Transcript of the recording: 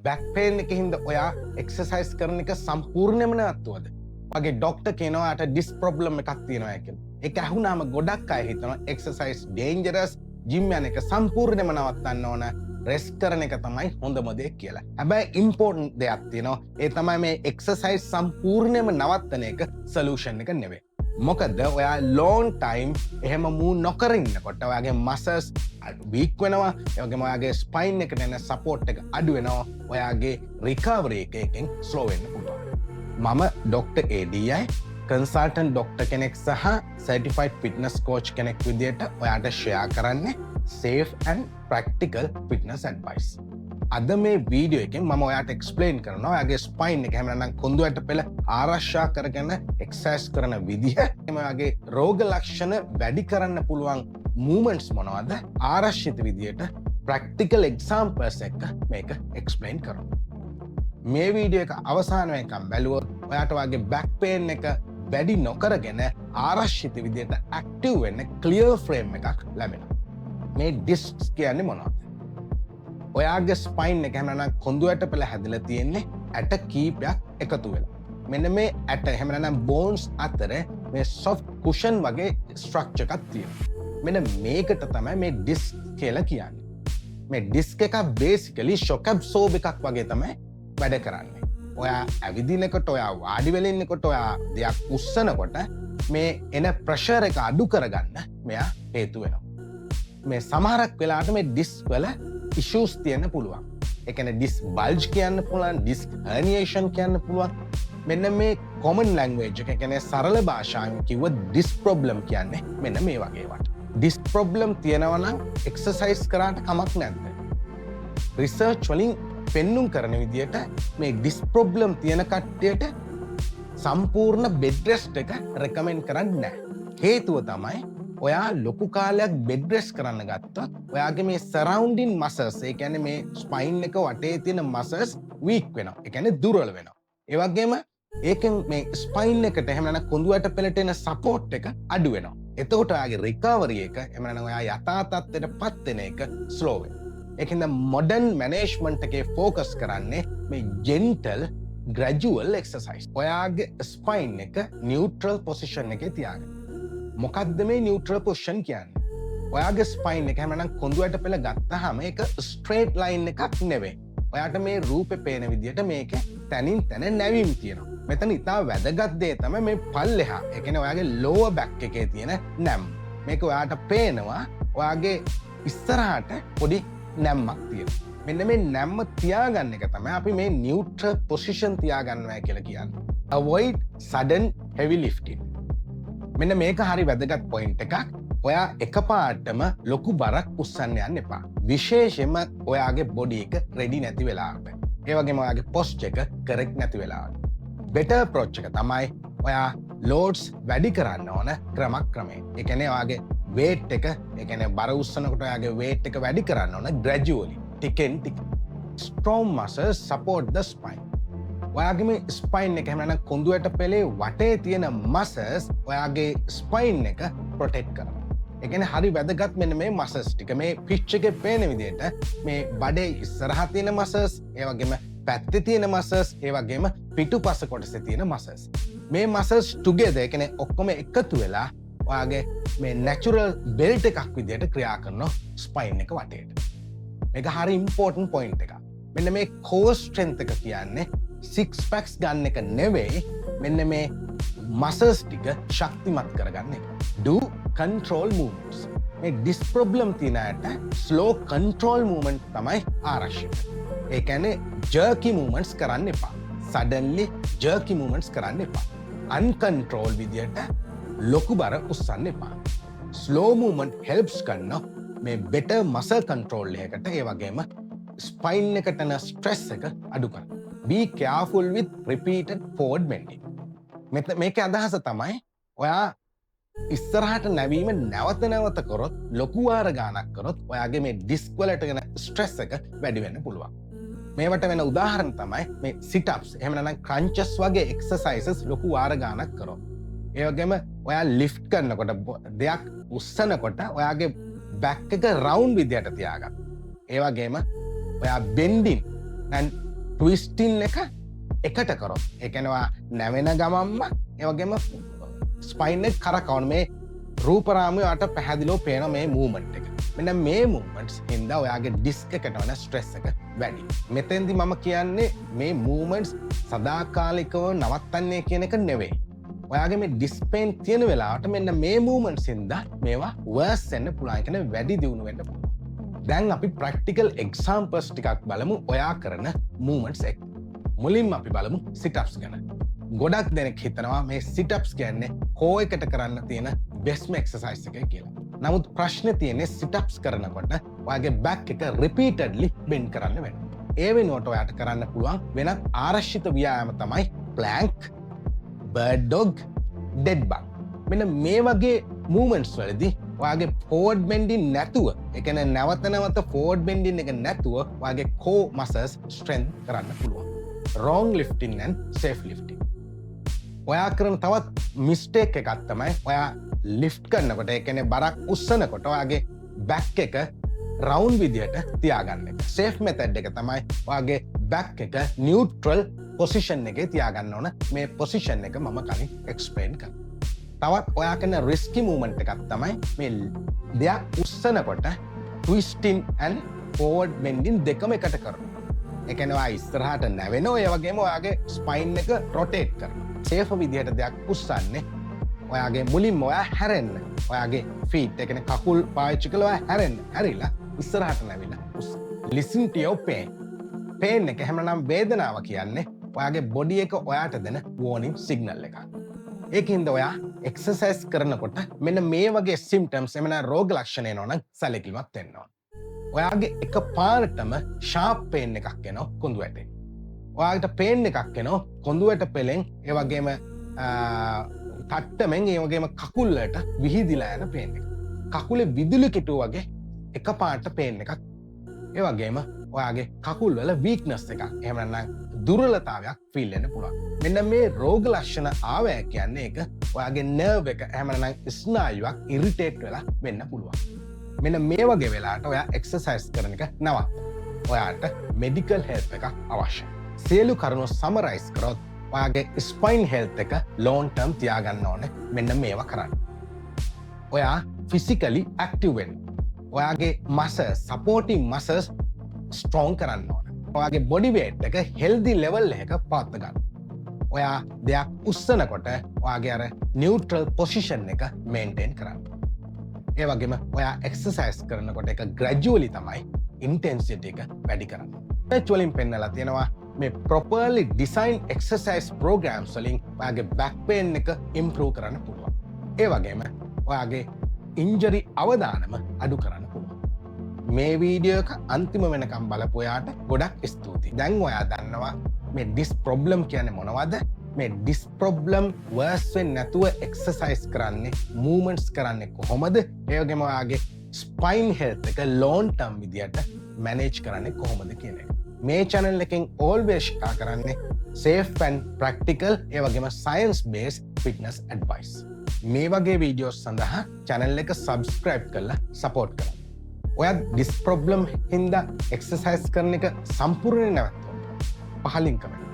Back pain එක හින්දා ඔයා එක්සර්සයිස් කරන එක සම්පූර්ණයෙන්ම නවත්තුවද? වගේ ඩොක්ටර් කියනවා යට ඩිස් ප්‍රොබ්ලම් එකක් තියෙනවා කියලා. ඒක ඇහුනාම ගොඩක් අය හිතනවා එක්සර්සයිස් ඩේන්ජරස්, ජිම් යන එක සම්පූර්ණයෙන්ම නවත්තන්න ඕන, රෙස්ට් කරන එක තමයි හොඳම දේ කියලා. හැබැයි ඉම්පෝර්ටන්ට් දෙයක් තියෙනවා. ඒ තමයි මේ එක්සර්සයිස් සම්පූර්ණයෙන්ම නවත්තන එක සොලියුෂන් එක නෙවෙයි. මොකද ඔයා ලෝන් ටයිම් එහෙම මූ නොකර ඉන්නකොට ඔයාගේ මසල්ස් වීක් වෙනවා, ඒ වගේම ඔයාගේ ස්පයින් එකට එන සපෝට් එක අඩු වෙනවා, ඔයාගේ රිකවරි එක එකෙන් ස්ලෝ වෙන්න පුළුවන්. මම ඩොක්ටර් ADI කන්සල්ටන්ට් ඩොක්ටර් කෙනෙක් සහ සර්ටිෆයිඩ් ෆිට්නස් කෝච් කෙනෙක් විදියට ඔයාට ෂෙයා කරන්නේ safe and practical fitness advice. අද මේ වීඩියෝ එකෙන් මම ඔයාට එක්ස්ප්ලේන් කරනවා ඔයාගේ ස්පයින් එක එහෙම නැත්නම් කොඳු ඇට පෙළ ආරක්ෂා කරගෙන එක්සර්සයිස් කරන විදිහ, එහෙම ඔයාගේ රෝග ලක්ෂණ වැඩි කරන්න පුළුවන් මූවමන්ට්ස් මොනවද, ආරක්ෂිත විදියට ප්‍රැක්ටිකල් එක්සාම්පල්ස් එක්ක මේක එක්ස්ප්ලේන් කරනවා. මේ වීඩියෝ එක අවසාන වෙනකම් බැලුවොත් ඔයාට ඔයාගේ බැක් පේන් එක වැඩි නොකරගෙන ආරක්ෂිත විදියට ඇක්ටිව් වෙන්න ක්ලියර් ෆ්‍රේම් එකක් ලැබෙනවා. මේ ඩිස්ක්ස් කියන්නේ මොනවද? ඔයාගේ ස්පයින් එක එහෙම නැත්නම් කොඳු ඇට පෙළ හැදලා තියෙන්නේ ඇට කීපයක් එකතු වෙලා. මෙන්න මේ ඇට එහෙම නැත්නම් බෝන්ස් අතර මේ සොෆ්ට් කුෂන් වගේ ස්ට්‍රක්චර් එකක් තියෙනවා. මෙන්න මේකට තමයි මේ ඩිස්ක් කියලා කියන්නේ. මේ ඩිස්ක් එක බේසිකලි ෂොක් ඇබ්සෝබ් එකක් වගේ තමයි වැඩ කරන්නේ. ඔයා ඇවිදිනකොට, ඔයා වාඩි වෙලා ඉන්නකොට, ඔයා දෙයක් උස්සනකොට මේ එන ප්‍රෙෂර් එක අඩු කරගන්න මෙයා හේතු වෙනවා. මේ සමහරක් වෙලාවට මේ ඩිස්ක් වල ඉෂුස් තියෙන්න පුළුවන්. ඒ කියන්නේ ඩිස්ක් බල්ජ් කියන්න පුළුවන්, ඩිස්ක් හර්නියේෂන් කියන්න පුළුවන්. මෙන්න මේ කොමන් ලැන්ග්වේජ් එක, කියන්නේ සරල භාෂාවෙන් කිව්වොත් ඩිස්ක් ප්‍රොබ්ලම් කියන්නේ මෙන්න මේ වගේ වට. ඩිස්ක් ප්‍රොබ්ලම් තියෙනවා නම් එක්සර්සයිස් කරාට කමක් නැද්ද? රිසර්ච් වලින් පෙන්නුම් කරන විදියට මේ ඩිස්ක් ප්‍රොබ්ලම් තියෙන කට්ටියට සම්පූර්ණ බෙඩ් රෙස්ට් එක රෙකමෙන්ඩ් කරන්නේ නැහැ. හේතුව තමයි ඔයා ලොකු කාලයක් බෙඩ් රෙස්ට් කරන්න ගත්තොත් ඔයාගේ මේ සරවුන්ඩින් මසල්ස්, ඒ කියන්නේ මේ ස්පයින් එක වටේ තියෙන මසල්ස් වීක් වෙනවා. ඒ කියන්නේ දුර්වල වෙනවා. ඒ වගේම ඒකෙන් මේ ස්පයින් එකට එහෙම නැත්නම් කොඳු ඇට පෙළට එන සපෝට් එක අඩු වෙනවා. එතකොට ඔයාගේ රිකවරි එක එහෙම නැත්නම් ඔයා යථා තත්ත්වයටපත් වෙන එක ස්ලෝ වෙනවා. ඒකින්ද මොඩර්න් මැනේජ්මන්ට් එකේ ફોකස් කරන්නේ මේ ජෙන්ටල් ග්‍රැජුවල් එක්සර්සයිස්. ඔයාගේ ස්පයින් එක නියුට්‍රල් පොසිෂන් එකේ තියාගන්න. මොකක්ද මේ නියුට්‍රල් පොසිෂන් කියන්නේ? ඔයාගේ ස්පයින් එක එහෙම නැත්නම් කොඳු ඇට පෙළ ගත්තාම ඒක ස්ට්‍රේට් ලයින් එකක් නෙවෙයි. ඔයාට මේ රූපේ පේන විදියට මේක තනින් තන නැවීම් තියෙනවා. මෙතන ඉතා වැදගත් දේ තමයි මේ පල්ලෙහා. ඒ කියන්නේ ඔයාගේ ලෝවර් බැක් එකේ තියෙන නැම්. මේක ඔයාට පේනවා ඔයාගේ ඉස්සරහට පොඩි නැම්මක් තියෙනවා. මෙන්න මේ නැම්ම තියාගන්න එක තමයි අපි මේ නියුට්‍රල් පොසිෂන් තියාගන්නවා කියලා කියන්නේ. Avoid sudden heavy lifting. මෙන්න මේක හරි වැදගත් පොයින්ට් එකක්. ඔයා එකපාරටම ලොකු බරක් උස්සන්න යන්න එපා. විශේෂයෙන්ම ඔයාගේ බොඩි එක රෙඩි නැති වෙලාවට. ඒ වගේම ඔයාගේ පොස්චර් එක කරෙක්ට් නැති වෙලාවට. බෙටර් අප්‍රෝච් එක තමයි ඔයා ලෝඩ්ස් වැඩි කරන්න ඕන ක්‍රමයෙන්. ඒ කියන්නේ ඔයාගේ weight එක, ඒ කියන්නේ බර උස්සනකොට ඔයාගේ weight එක වැඩි කරන්න ඕන gradually, tick and tick. Strong muscles support the spine. ඔයාගේ මේ ස්පයින් එක එහෙම නැත්නම් කොඳු ඇට පෙළේ වටේ තියෙන මසල්ස් ඔයාගේ ස්පයින් එක ප්‍රොටෙක්ට් කරනවා. ඒ කියන්නේ හරි වැදගත් මෙන්න මේ මසල්ස් ටික. මේ පිච් එකේ පේන විදිහට මේ බඩේ ඉස්සරහා තියෙන මසල්ස්, ඒ වගේම පැත්තේ තියෙන මසල්ස්, ඒ වගේම පිටුපස කොටසේ තියෙන මසල්ස්. මේ මසල්ස් ටුගෙදර්, ඒ කියන්නේ ඔක්කොම එකතු වෙලා ඔයාගේ මේ නැචරල් බෙල්ට් එකක් විදිහට ක්‍රියා කරනවා ස්පයින් එක වටේට. මේක හරි ඉම්පෝර්ටන්ට් පොයින්ට් එකක්. මෙන්න මේ කෝර් ස්ට්‍රෙන්ත් එක කියන්නේ සික්ස් පැක්ස් ගන්න එක නෙවෙයි, මෙන්න මේ මසල්ස් ටික ශක්තිමත් කරගන්න එක. Do control movements. මේ ඩිස් ප්‍රොබ්ලම් තියෙන අයට ස්ලෝ කන්ට්‍රෝල් මූවමන්ට් තමයි ආරක්ෂිත. ඒ කියන්නේ ජර්කි මූවමන්ට්ස් කරන්න එපා. සඩන්ලි ජර්කි මූවමන්ට්ස් කරන්න එපා. අන්කන්ට්‍රෝල් විදියට ලොකු බර උස්සන්න එපා. ස්ලෝ මූවමන්ට් හෙල්ප්ස් කරන මේ බෙටර් මසල් කන්ට්‍රෝල් එකකට, ඒ වගේම ස්පයින් එකට යන ස්ට්‍රෙස් එක අඩු කරන්න. Be careful with repeated forward bending. මේක අදහස තමයි ඔයා ඉස්සරහට නැවීම නැවත කරොත්, ලොකු වාර ගානක් කරොත් ඔයාගේ මේ ඩිස්ක් වලට එන ස්ට්‍රෙස් එක වැඩි වෙන්න පුළුවන්. මේවට වෙන උදාහරණ තමයි මේ sit ups, එහෙම නැත්නම් crunches වගේ exercises ලොකු වාර ගානක් කරොත්. ඒ වගේම ඔයා lift කරනකොට, දෙයක් උස්සනකොට ඔයාගේ back එක round විදියට තියාගන්න. ඒ වගේම ඔයා bending and ට්විස්ටින් එක එකට කරොත් එකනවා නැවෙන ගමම්ම ඒවගේම ස්පයින් එක කරකවන මේ රූපරාමයට පැහැදිලෝ පේන මේ මූමන්ට් එක. මෙන්න මේ මූමන්ට්ස් හින්දා ඔයාගේ ඩිස්ක් එකට වන ස්ට්‍රෙස් එක වැඩි. මෙතෙන්දි මම කියන්නේ මේ මූමන්ට්ස් සදාකාලිකව නවත්තන්නේ කියන එක නෙවෙයි. ඔයාගේ මේ ඩිස්පේන් තියෙන වෙලාවට මෙන්න මේ මූමන්ට්ස් හින්දා මේවා වර්ස් වෙන්න පුළුවන්. කියන්නේ වැඩි දියුණු වෙන්න පුළුවන්. දැන් අපි ප්‍රැක්ටිකල් එක්සාම්පල්ස් ටිකක් බලමු ඔයා කරන මූමන්ට්ස් එක්ක. මුලින්ම අපි බලමු සිට්අප්ස් ගැන. ගොඩක් දෙනෙක් හිතනවා මේ සිට්අප්ස් කියන්නේ කෝ එකට කරන්න තියෙන බෙස්ට් එක්සර්සයිස් එක කියලා. නමුත් ප්‍රශ්නේ තියෙන්නේ සිට්අප්ස් කරනකොට ඔයාගේ බැක් එක රිපීටඩ්ලි බෙන්ඩ් කරන්න වෙනවා. ඒ වෙනුවට ඔයාට කරන්න පුළුවන් වෙනත් ආරක්ෂිත ව්‍යායාම තමයි ප්ලැන්ක්, බර්ඩ් ඩොග්, ඩෙඩ් බග්. මෙන්න මේ වගේ මූවමන්ට්ස් වලදී ඔයාගේ ෆෝවර්ඩ් බෙන්ඩින් නැතුව, ඒ කියන්නේ නැවත ෆෝවර්ඩ් බෙන්ඩින් එක නැතුව ඔයාගේ කෝ මසල්ස් ස්ට්‍රෙන්ත් කරන්න පුළුවන්. wrong lifting and safe lifting. ඔයා කරන තවත් මිස්ටේක් එකක් තමයි ඔයා ලිෆ්ට් කරනකොට, ඒ කියන්නේ බරක් උස්සනකොට ඔයාගේ බැක් එක රවුන්ඩ් විදියට තියාගන්න එක. සේෆ් මෙතඩ් එක තමයි ඔයාගේ බැක් එක නියුට්‍රල් පොසිෂන් එකේ තියාගන්න ඕන. මේ පොසිෂන් එක මම කලින් එක්ස්ප්ලේන් කරා. තවත් ඔයා කරන රිස්කි මූවමන්ට් එකක් තමයි මේ දෙයක් උස්සනකොට ට්විස්ටින් ඇන්ඩ් ෆෝවර්ඩ් බෙන්ඩින් දෙකම එකට කරනවා. ඒ කියන්නේ ඔයා ඉස්සරහට නැවෙනවා, ඒ වගේම ඔයාගේ ස්පයින් එක රොටේට් කරනවා. සේෆ් විදියට දෙයක් උස්සන්නේ ඔයාගේ මුලින්ම ඔයා හැරෙන්න. ඔයාගේ ෆීට්, ඒ කියන්නේ කකුල් පාවිච්චි කරලා ඔයා හැරෙන්න. හැරිලා ඉස්සරහට නැවිලා උස්ස. listen to your pain. pain එක හැමනම් වේදනාව කියන්නේ ඔයාගේ බොඩි එක ඔයාට දෙන warning signal එකක්. ඒකින්ද ඔයා එක්සර්සයිස් කරනකොට මෙන්න මේ වගේ සිම්ප්ටම්ස්, එමෙන්න රෝග ලක්ෂණ එනවනම් සැලකිලිමත් වෙන්න ඕන. ඔයාගේ එක පාරටම ෂාප් පේන් එකක් එනවා කොඳු වැටේ. ඔයාට පේන් එකක් එනවා කොඳු වැට පෙලෙන්, ඒ වගේම තට්ටමෙන්, ඒ වගේම කකුල් වලට විහිදිලා යන පේන් එක. කකුලේ විදුලි කිටුව වගේ එක පාට පේන් එකක්. ඒ වගේම ඔයාගේ කකුල් වල වීක්නස් එකක්, එහෙම නැත්නම් දුර්වලතාවයක් ෆීල් වෙන්න පුළුවන්. මෙන්න මේ රෝග ලක්ෂණ ආවෑ කියන්නේ ඒක ඔයාගේ නර්ව් එක, එහෙම නැත්නම් ස්නායුවක් ඉරිටේට් වෙලා වෙන්න පුළුවන්. මෙන්න මේ වගේ වෙලාවට ඔයා එක්සර්සයිස් කරන එක නවත්ත. ඔයාට මෙඩිකල් හෙල්ප් එකක් අවශ්‍යයි. සියලු කරුණු සමරයිස් කරොත් ඔයාගේ ස්පයින් හෙල්ත් එක ලෝන් ටර්ම් තියාගන්න ඕනේ මෙන්න මේවා කරන්න. ඔයා ෆිසිකලි ඇක්ටිව් වෙන්න. ඔයාගේ මසල්ස්, සපෝටිව් මසල්ස් ස්ට්‍රෝං කරන්න ඕනේ. ඔයාගේ බොඩි වේට් එක හෙල්දි ලෙවල් එකක පවත්වා ගන්න. ඔයා දෙයක් උස්සනකොට ඔයාගේ අර නියුට්‍රල් පොසිෂන් එක මේන්ටේන් කරන්න. ඒ වගේම ඔයා එක්සර්සයිස් කරනකොට එක ග්‍රැජුවලි තමයි ඉන්ටෙන්සිටි එක වැඩි කරන්නේ. පැච් වලින් පෙන්නලා තියෙනවා මේ ප්‍රොපර්ලි ඩිසයින් එක්සර්සයිස් ප්‍රෝග්‍රෑම්ස් වලින් ඔයාගේ බැක් පේන් එක ඉම්ප්‍රූව් කරන්න පුළුවන්. ඒ වගේම ඔයාගේ ඉන්ජරි අවදානම අඩු කරන්න පුළුවන්. මේ වීඩියෝ එක අන්තිම වෙනකම් බලපු ඔයාට ගොඩක් ස්තුතියි. දැන් ඔයා දන්නවා මේ ඩිස් ප්‍රොබ්ලම් කියන්නේ මොනවද? මේ ඩිස් ප්‍රොබ්ලම් වර්ස් වෙන්නේ නැතුව එක්සර්සයිස් කරන්නේ, මූවමන්ට්ස් කරන්නේ කොහොමද? ඒ වගේම ඔයාගේ ස්පයින් හෙල්ත් එක ලෝන් ටර්ම් විදියට මැනේජ් කරන්නේ කොහොමද කියන එක. මේ channel එකෙන් always ෂෙයා කරන්නේ safe and practical, ඒ වගේම science based fitness advice. මේ වගේ වීඩියෝස් සඳහා channel එක subscribe කරලා support කරන්න. ඔයා ඩිස් ප්‍රොබ්ලම් හින්දා එක්සර්සයිස් කරන එක සම්පූර්ණයෙන් නැවතුවා. පහලින් කමෙන්ට්